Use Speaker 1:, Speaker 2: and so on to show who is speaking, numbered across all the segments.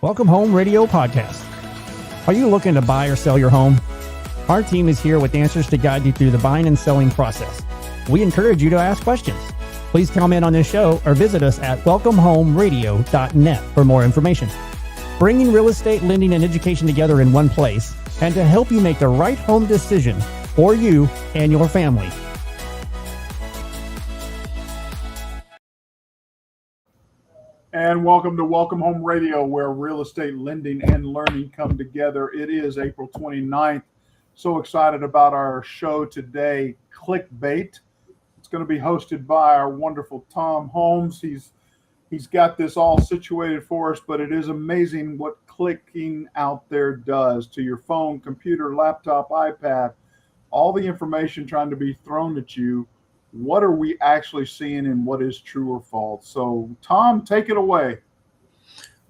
Speaker 1: Welcome Home Radio Podcast. Are you looking to buy or sell your home? Our team is here with answers to guide you through the buying and selling process. We encourage you to ask questions. Please comment on this show or visit us at welcomehomeradio.net for more information. Bringing real estate, lending, and education together in one place, and to help you make the right home decision for you and your family.
Speaker 2: And welcome to Welcome Home Radio, where real estate lending and learning come together. It is April 29th. So excited about our show today, Clickbait. It's going to be hosted by our wonderful Tom Holmes. He's got this all situated for us, but it is amazing what clicking out there does to your phone, computer, laptop, iPad, all the information trying to be thrown at you. What are we actually seeing and what is true or false? So, Tom, take it away.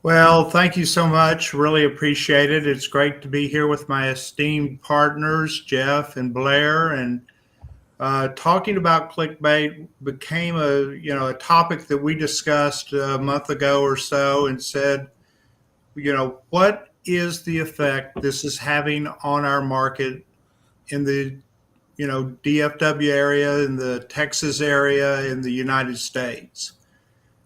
Speaker 3: Well, thank you so much. Really appreciate it. It's great to be here with my esteemed partners, Jeff and Blair. And talking about clickbait became a topic that we discussed a month ago or so, and said, what is the effect this is having on our market in the DFW area, in the Texas area, in the United States.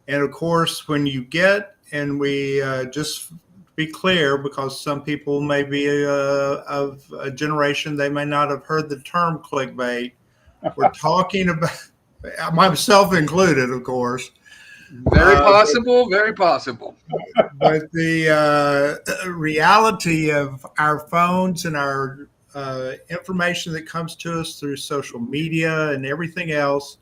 Speaker 3: And of course, when you get, and we just be clear, because some people may be of a generation, they may not have heard the term clickbait. We're talking about, myself included, of course.
Speaker 4: Very possible, very possible.
Speaker 3: But the reality of our phones and our information that comes to us through social media and everything else,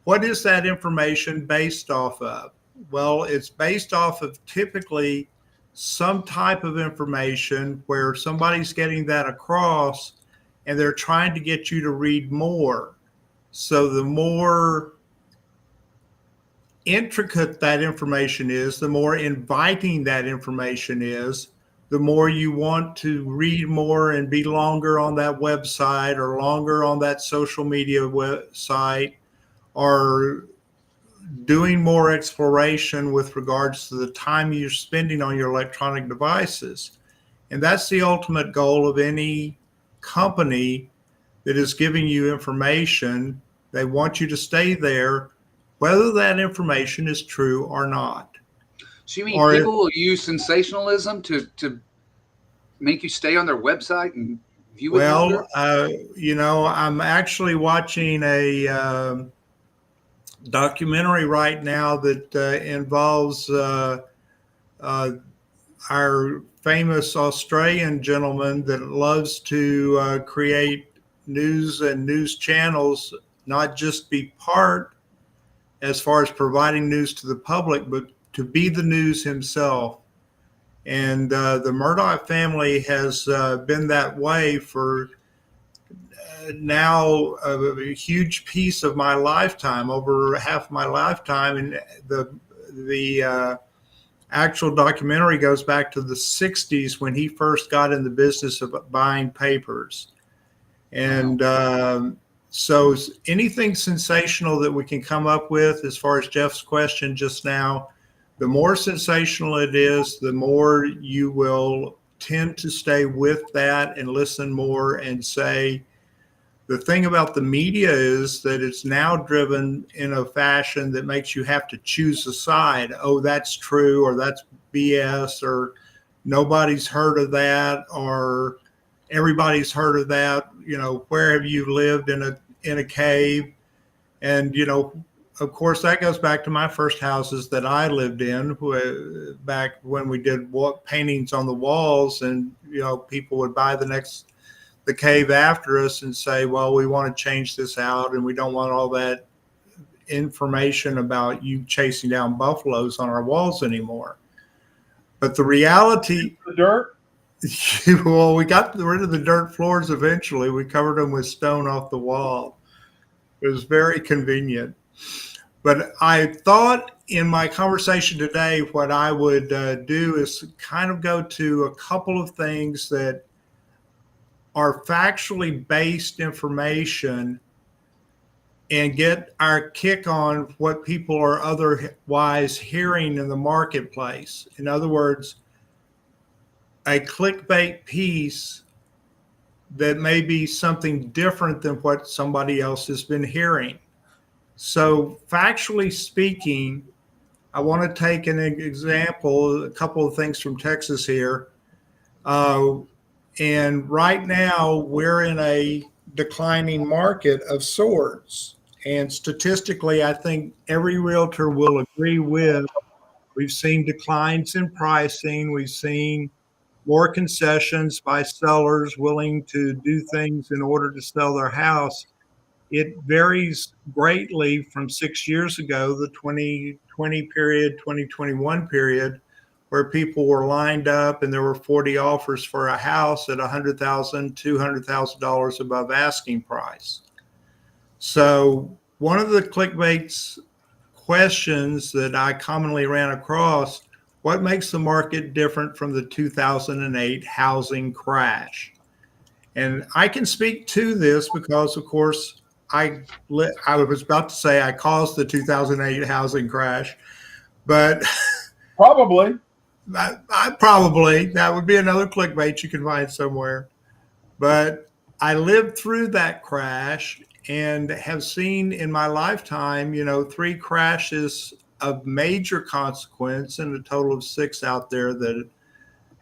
Speaker 3: what is that information based off of? Well, it's based off of typically some type of information where somebody's getting that across and they're trying to get you to read more. So the more intricate that information is, the more inviting that information is, the more you want to read more and be longer on that website or longer on that social media website, or doing more exploration with regards to the time you're spending on your electronic devices. And that's the ultimate goal of any company that is giving you information. They want you to stay there, whether that information is true or not.
Speaker 4: So you mean people will use sensationalism to make you stay on their website and view it?
Speaker 3: Well, I'm actually watching a documentary right now that involves our famous Australian gentleman that loves to create news and news channels, not just be part as far as providing news to the public, but to be the news himself. And the Murdoch family has been that way for now a huge piece of my lifetime, over half my lifetime. And the actual documentary goes back to the 60s when he first got in the business of buying papers. And so anything sensational that we can come up with, as far as Jeff's question just now, the more sensational it is, the more you will tend to stay with that and listen more and say. The thing about the media is that it's now driven in a fashion that makes you have to choose a side. Oh, that's true, or that's BS, or nobody's heard of that, or everybody's heard of that. Where have you lived in a cave? And of course, that goes back to my first houses that I lived in back when we did paintings on the walls, and people would buy the cave after us and say, well, we want to change this out, and we don't want all that information about you chasing down buffaloes on our walls anymore. But the reality,
Speaker 2: the dirt.
Speaker 3: Well, we got rid of the dirt floors eventually. We covered them with stone off the wall. It was very convenient. But I thought in my conversation today, what I would do is kind of go to a couple of things that are factually based information and get our kick on what people are otherwise hearing in the marketplace. In other words, a clickbait piece that may be something different than what somebody else has been hearing. So factually speaking, I want to take an example, a couple of things from Texas here. And right now we're in a declining market of sorts. And statistically, I think every realtor will agree with, we've seen declines in pricing. We've seen more concessions by sellers willing to do things in order to sell their house. It varies greatly from 6 years ago, the 2020 period, 2021 period, where people were lined up and there were 40 offers for a house at $100,000, $200,000 above asking price. So one of the clickbait questions that I commonly ran across, what makes the market different from the 2008 housing crash? And I can speak to this because, of course, I was about to say I caused the 2008 housing crash, but
Speaker 2: Probably.
Speaker 3: I probably, that would be another clickbait you can find somewhere. But I lived through that crash and have seen in my lifetime, 3 crashes of major consequence and a total of 6 out there that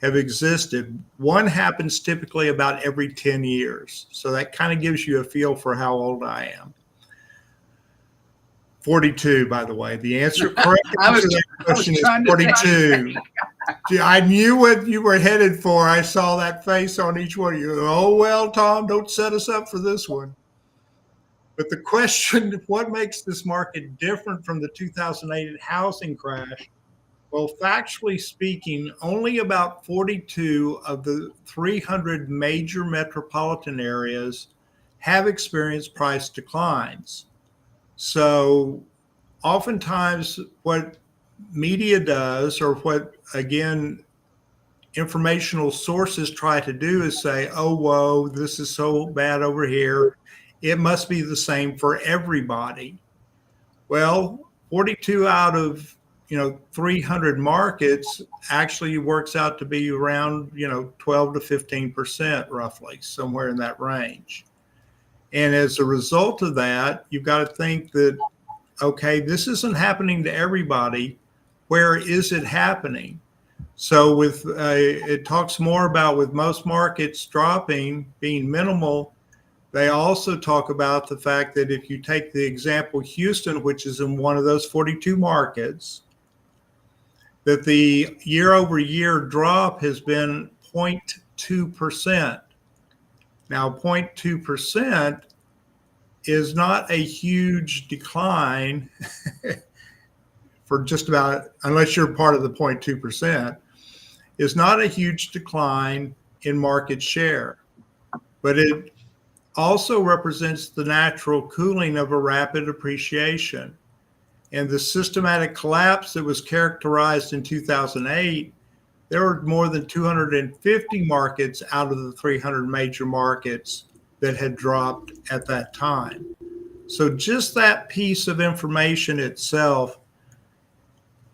Speaker 3: have existed. One happens typically about every 10 years. So that kind of gives you a feel for how old I am. 42, by the way. The answer correct to that question is 42. I knew what you were headed for. I saw that face on each one of you. Oh, well, Tom, don't set us up for this one. But the question, what makes this market different from the 2008 housing crash? Well, factually speaking, only about 42 of the 300 major metropolitan areas have experienced price declines. So oftentimes what media does, or what, again, informational sources try to do is say, oh, whoa, this is so bad over here. It must be the same for everybody. Well, 42 out of 300 markets actually works out to be around 12 to 15% roughly, somewhere in that range. And as a result of that, you've got to think that, okay, this isn't happening to everybody. Where is it happening? So with it talks more about, with most markets dropping, being minimal, they also talk about the fact that if you take the example Houston, which is in one of those 42 markets, that the year over year drop has been 0.2%. Now, 0.2% is not a huge decline for just about, unless you're part of the 0.2%, is not a huge decline in market share. But it also represents the natural cooling of a rapid appreciation. And the systematic collapse that was characterized in 2008, there were more than 250 markets out of the 300 major markets that had dropped at that time. So just that piece of information itself,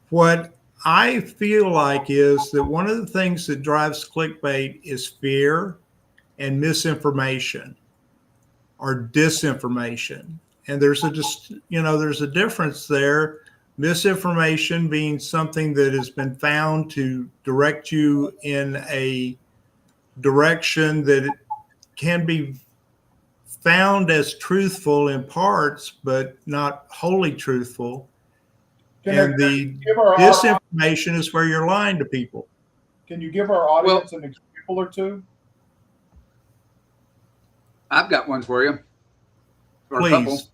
Speaker 3: what I feel like is that one of the things that drives clickbait is fear and misinformation or disinformation. And there's a difference there. Misinformation being something that has been found to direct you in a direction that it can be found as truthful in parts, but not wholly truthful. And the disinformation is where you're lying to people.
Speaker 2: Can you give our audience an example or two?
Speaker 4: I've got one for you.
Speaker 3: Please,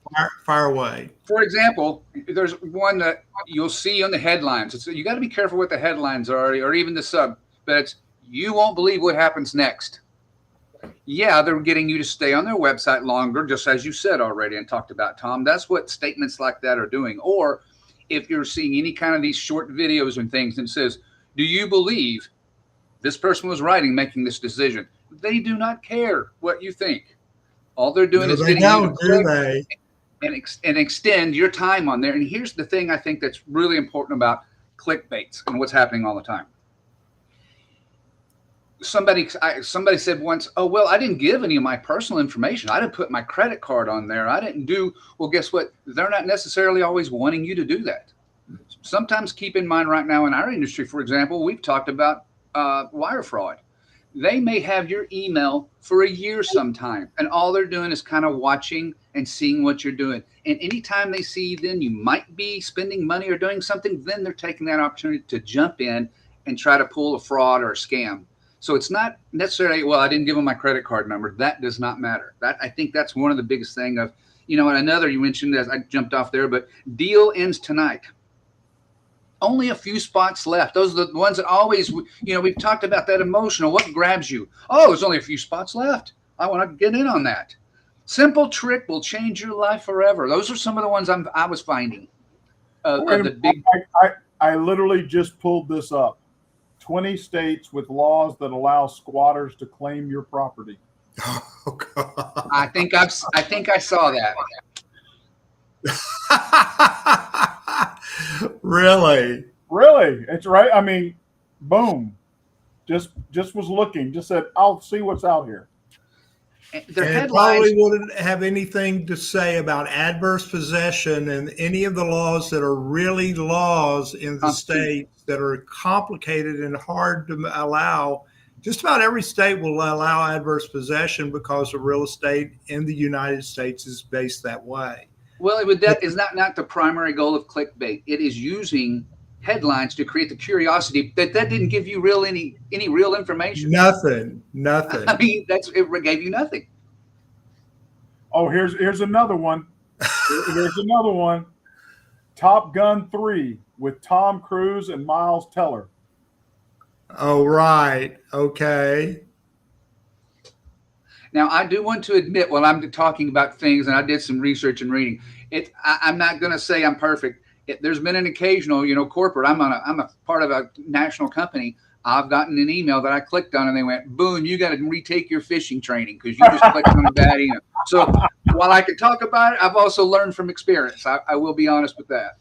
Speaker 3: fire away.
Speaker 4: For example, there's one that you'll see on the headlines. You got to be careful what the headlines are, or even the sub, but it's, you won't believe what happens next. Yeah, they're getting you to stay on their website longer, just as you said already and talked about, Tom. That's what statements like that are doing. Or if you're seeing any kind of these short videos and things and says, do you believe this person was right in making this decision? They do not care what you think. All they're doing is getting you to and extend your time on there. And here's the thing I think that's really important about clickbaits and what's happening all the time. somebody said once, oh, well, I didn't give any of my personal information. I didn't put my credit card on there. I didn't do, well, guess what? They're not necessarily always wanting you to do that. Sometimes keep in mind right now in our industry, for example, we've talked about wire fraud. They may have your email for a year sometime, and all they're doing is kind of watching and seeing what you're doing. And anytime they see then you might be spending money or doing something, then they're taking that opportunity to jump in and try to pull a fraud or a scam. So it's not necessarily, well, I didn't give them my credit card number. That does not matter. That, I think that's one of the biggest thing of, and another you mentioned, as I jumped off there, but deal ends tonight. Only a few spots left. Those are the ones that always, we've talked about that emotional. What grabs you? Oh, there's only a few spots left. I want to get in on that. Simple trick will change your life forever. Those are some of the ones I was finding.
Speaker 2: I literally just pulled this up. 20 states with laws that allow squatters to claim your property.
Speaker 3: Oh God!
Speaker 4: I think I saw that.
Speaker 2: Really? It's right. I mean, boom. Just was looking. Just said, I'll see what's out here.
Speaker 3: It probably wouldn't have anything to say about adverse possession and any of the laws that are really laws in the states that are complicated and hard to allow. Just about every state will allow adverse possession because the real estate in the United States is based that way.
Speaker 4: Well, that is not the primary goal of clickbait. It is using headlines to create the curiosity that didn't give you any real information.
Speaker 3: Nothing.
Speaker 4: I mean, it gave you nothing.
Speaker 2: Oh, here's another one. There's another one. Top Gun 3 with Tom Cruise and Miles Teller.
Speaker 3: Oh, right. Okay.
Speaker 4: Now, I do want to admit, while I'm talking about things, and I did some research and reading, I'm not going to say I'm perfect. There's been an occasional, corporate. I'm a part of a national company. I've gotten an email that I clicked on, and they went, "Boom! You got to retake your phishing training because you just clicked on a bad email." So, while I can talk about it, I've also learned from experience. I will be honest with that.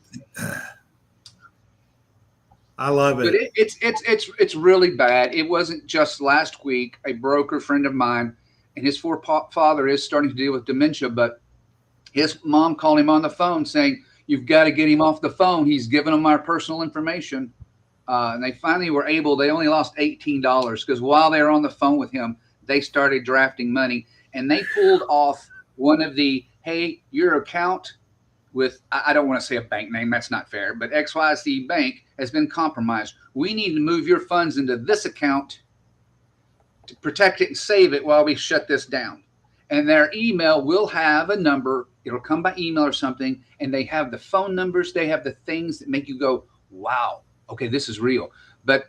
Speaker 3: I love it.
Speaker 4: But it's really bad. It wasn't just last week. A broker friend of mine, and his father is starting to deal with dementia, but his mom called him on the phone saying, "You've got to get him off the phone. He's given them our personal information." And they finally were able, they only lost $18 because while they were on the phone with him, they started drafting money, and they pulled off one of the, hey, your account with, I don't want to say a bank name, that's not fair, but XYZ Bank has been compromised. We need to move your funds into this account to protect it and save it while we shut this down. And their email will have a number. It'll come by email or something, and they have the phone numbers. They have the things that make you go, wow, okay, this is real. But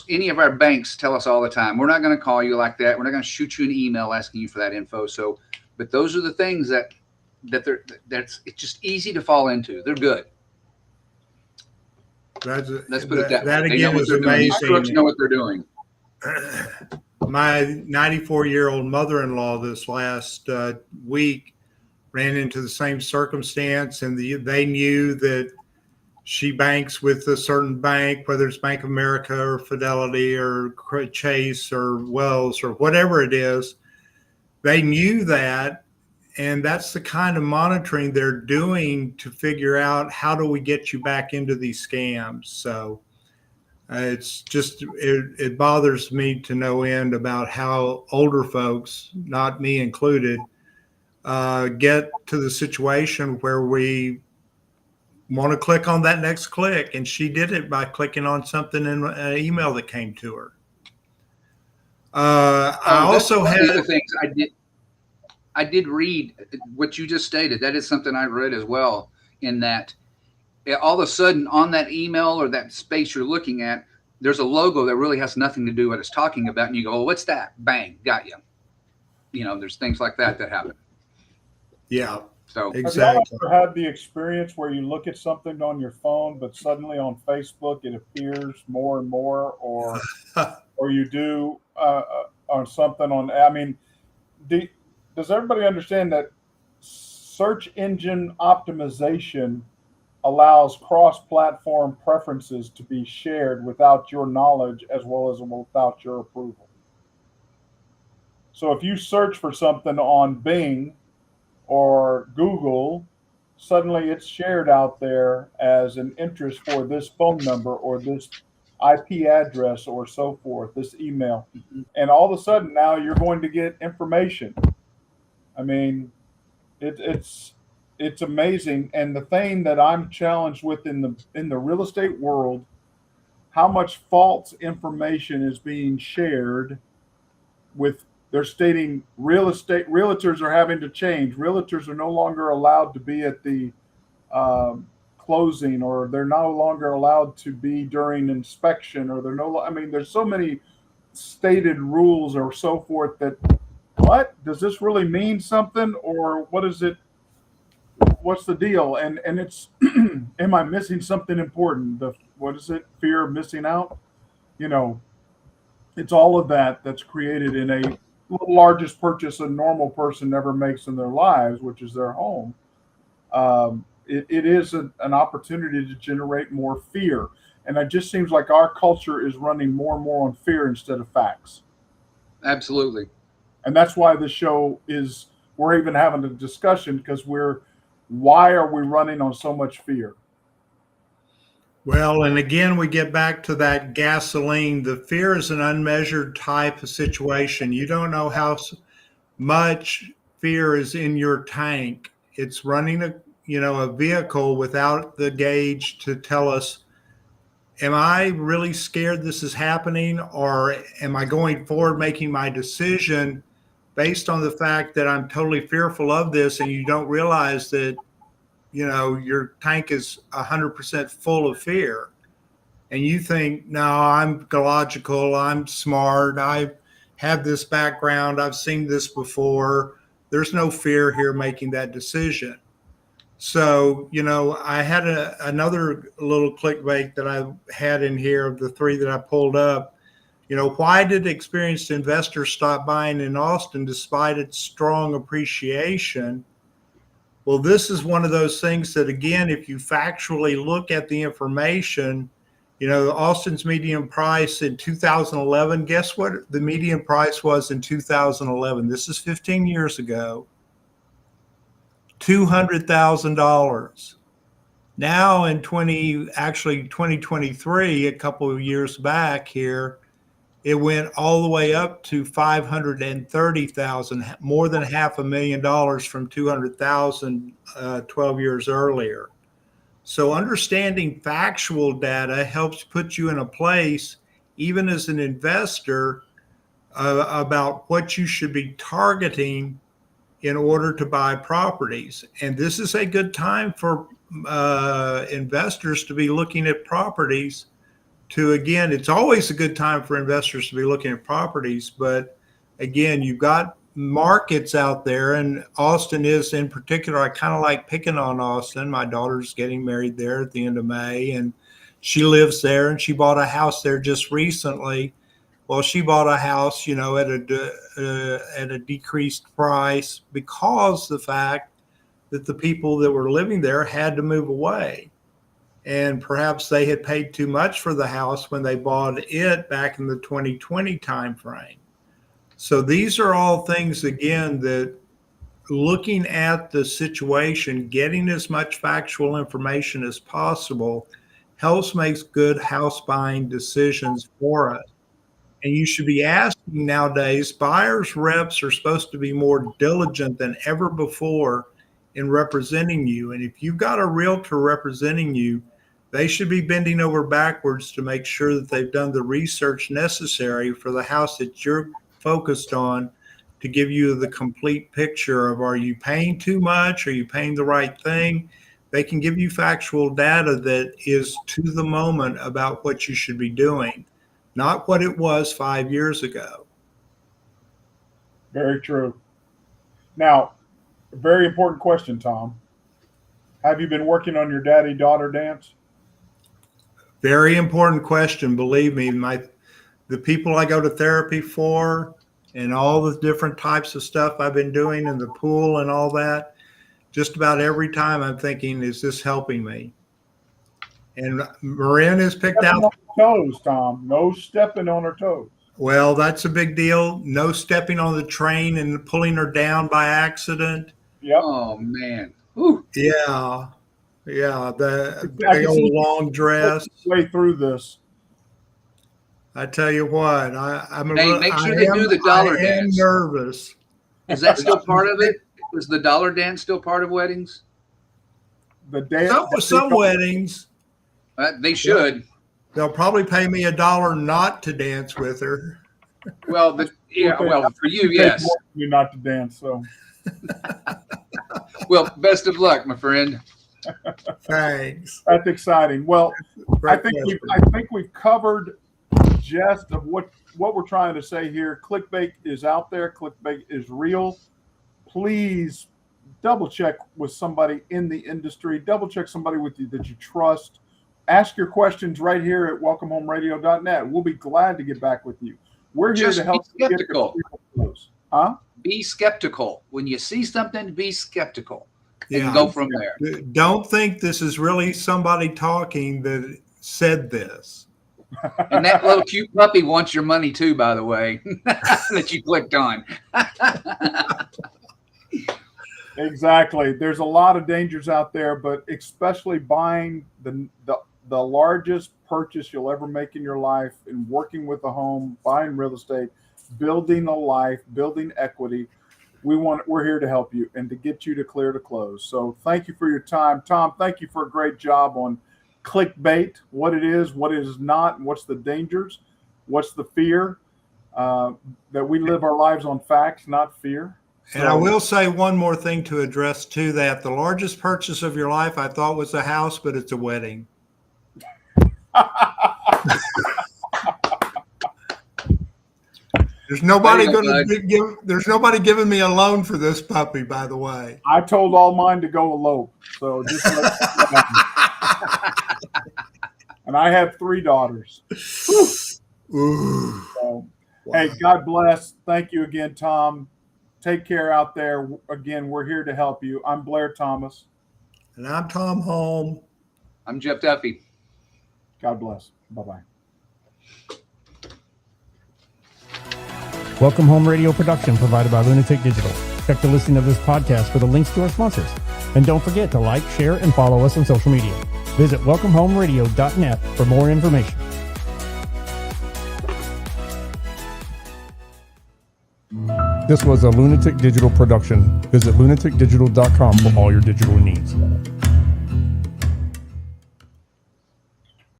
Speaker 4: any of our banks tell us all the time, we're not going to call you like that. We're not going to shoot you an email asking you for that info. So, but those are the things that's it's just easy to fall into. They're good. Let's put it that way.
Speaker 3: That again is amazing.
Speaker 4: These crooks know what they're doing.
Speaker 3: My 94-year-old mother-in-law this last week ran into the same circumstance, and they knew that she banks with a certain bank, whether it's Bank of America or Fidelity or Chase or Wells or whatever it is. They knew that, and that's the kind of monitoring they're doing to figure out how do we get you back into these scams. So it's just, it bothers me to no end about how older folks, not me included, get to the situation where we want to click on that next click. And she did it by clicking on something in an email that came to her. I also had
Speaker 4: other things I did read what you just stated. That is something I read as well, in that all of a sudden on that email or that space you're looking at, there's a logo that really has nothing to do with what it's talking about. And you go, oh, what's that? Bang, got you. There's things like that happen.
Speaker 3: Yeah.
Speaker 4: So
Speaker 3: exactly.
Speaker 2: Have you ever had the experience where you look at something on your phone, but suddenly on Facebook it appears more and more, or you do on something on? I mean, does everybody understand that search engine optimization allows cross-platform preferences to be shared without your knowledge as well as without your approval? So if you search for something on Bing or Google, suddenly it's shared out there as an interest for this phone number or this IP address or so forth, this email. And all of a sudden now you're going to get information. I mean, it's amazing. And the thing that I'm challenged with in the real estate world, how much false information is being shared with, they're stating realtors are having to change. Realtors are no longer allowed to be at the closing, or they're no longer allowed to be during inspection, or I mean, there's so many stated rules or so forth that, what does this really mean something, or what is it? What's the deal? And it's, am I missing something important? What is it? Fear of missing out? You know, it's all of that that's created in a largest purchase a normal person never makes in their lives, which is their home. It is an opportunity to generate more fear. And it just seems like our culture is running more and more on fear instead of facts.
Speaker 4: Absolutely.
Speaker 2: And that's why the show we're even having a discussion, because why are we running on so much fear?
Speaker 3: Well, and again, we get back to that gasoline. The fear is an unmeasured type of situation. You don't know how much fear is in your tank. It's running a vehicle without the gauge to tell us, am I really scared this is happening, or am I going forward making my decision based on the fact that I'm totally fearful of this, and you don't realize that your tank is 100% full of fear, and you think, no, I'm logical, I'm smart, I have this background, I've seen this before. There's no fear here making that decision. So, I had another little clickbait that I had in here of the three that I pulled up. Why did experienced investors stop buying in Austin despite its strong appreciation? Well, this is one of those things that, again, if you factually look at the information, Austin's median price in 2011, guess what the median price was in 2011? This is 15 years ago. $200,000. Now in 2023, a couple of years back here, it went all the way up to $530,000, more than $500,000 from $200,000 12 years earlier. So understanding factual data helps put you in a place, even as an investor, about what you should be targeting in order to buy properties. And this is a good time for investors to be looking at properties. Again, it's always a good time for investors to be looking at properties, but again, you've got markets out there, and Austin is in particular. I kind of like picking on Austin. My daughter's getting married there at the end of May, and she lives there, and she bought a house there just recently. Well, she bought a house, at a decreased price because the fact that the people that were living there had to move away. And perhaps they had paid too much for the house when they bought it back in the 2020 timeframe. So these are all things, again, that looking at the situation, getting as much factual information as possible helps make good house buying decisions for us. And you should be asking nowadays, buyers reps are supposed to be more diligent than ever before in representing you. And if you've got a realtor representing you, they should be bending over backwards to make sure that they've done the research necessary for the house that you're focused on to give you the complete picture of, are you paying too much? Are you paying the right thing? They can give you factual data that is to the moment about what you should be doing, not what it was 5 years ago.
Speaker 2: Very true. Now, a very important question, Tom. Have you been working on your daddy-daughter dance?
Speaker 3: Very important question. Believe me, the people I go to therapy for and all the different types of stuff I've been doing in the pool and all that, just about every time I'm thinking, is this helping me? And Marin has picked out
Speaker 2: toes, Tom. No stepping on her toes.
Speaker 3: Well, that's a big deal. No stepping on the train and pulling her down by accident.
Speaker 2: Yep.
Speaker 4: Oh man. Ooh.
Speaker 3: Yeah. Yeah. The
Speaker 2: I
Speaker 3: big
Speaker 2: can see
Speaker 3: old long dress.
Speaker 2: way through this.
Speaker 3: I tell you what, I'm
Speaker 4: Hey, make sure they do the dollar dance.
Speaker 3: nervous.
Speaker 4: Is that still part of it? Is the dollar dance still part of weddings?
Speaker 2: The day
Speaker 3: Some weddings,
Speaker 4: They should.
Speaker 3: they'll probably pay me $1 not to dance with her.
Speaker 4: Well, for you, yes.
Speaker 2: You not to dance, so.
Speaker 4: Well, best of luck, my friend.
Speaker 3: Thanks.
Speaker 2: That's exciting. Well, I
Speaker 3: Great
Speaker 2: think
Speaker 3: question.
Speaker 2: we've covered the gist of what we're trying to say here. Clickbait is out there. Clickbait is real. Please double check with somebody in the industry. Double check somebody with you that you trust. Ask your questions right here at welcomehomeradio.net. We'll be glad to get back with you. We're here
Speaker 4: Just
Speaker 2: to help
Speaker 4: be
Speaker 2: you get
Speaker 4: skeptical.
Speaker 2: Huh?
Speaker 4: Be skeptical. When you see something, be skeptical. And
Speaker 3: Yeah.
Speaker 4: go from there.
Speaker 3: Don't think this is really somebody talking that said this.
Speaker 4: And that little cute puppy wants your money too, by the way, that you clicked on.
Speaker 2: Exactly. There's a lot of dangers out there, but especially buying the largest purchase you'll ever make in your life and working with a home, buying real estate, building a life, building equity. We're here to help you and to get you to clear to close. So thank you for your time. Tom, thank you for a great job on clickbait, what it is not, and what's the dangers, what's the fear, that we live our lives on facts, not fear.
Speaker 3: And I will say one more thing to address to that. The largest purchase of your life I thought was a house, but it's a wedding. There's nobody there's nobody giving me a loan for this puppy, by the way.
Speaker 2: I told all mine to go elope. So just and I have 3 daughters.
Speaker 3: Ooh.
Speaker 2: So,
Speaker 3: Wow.
Speaker 2: Hey, God bless. Thank you again, Tom. Take care out there. Again, we're here to help you. I'm Blair Thomas.
Speaker 3: And I'm Tom Holm.
Speaker 4: I'm Jeff Duffy.
Speaker 2: God bless. Bye-bye.
Speaker 1: Welcome Home Radio production provided by Lunatic Digital. Check the listing of this podcast for the links to our sponsors. And don't forget to like, share, and follow us on social media. Visit welcomehomeradio.net for more information. This was a Lunatic Digital production. Visit lunaticdigital.com for all your digital needs.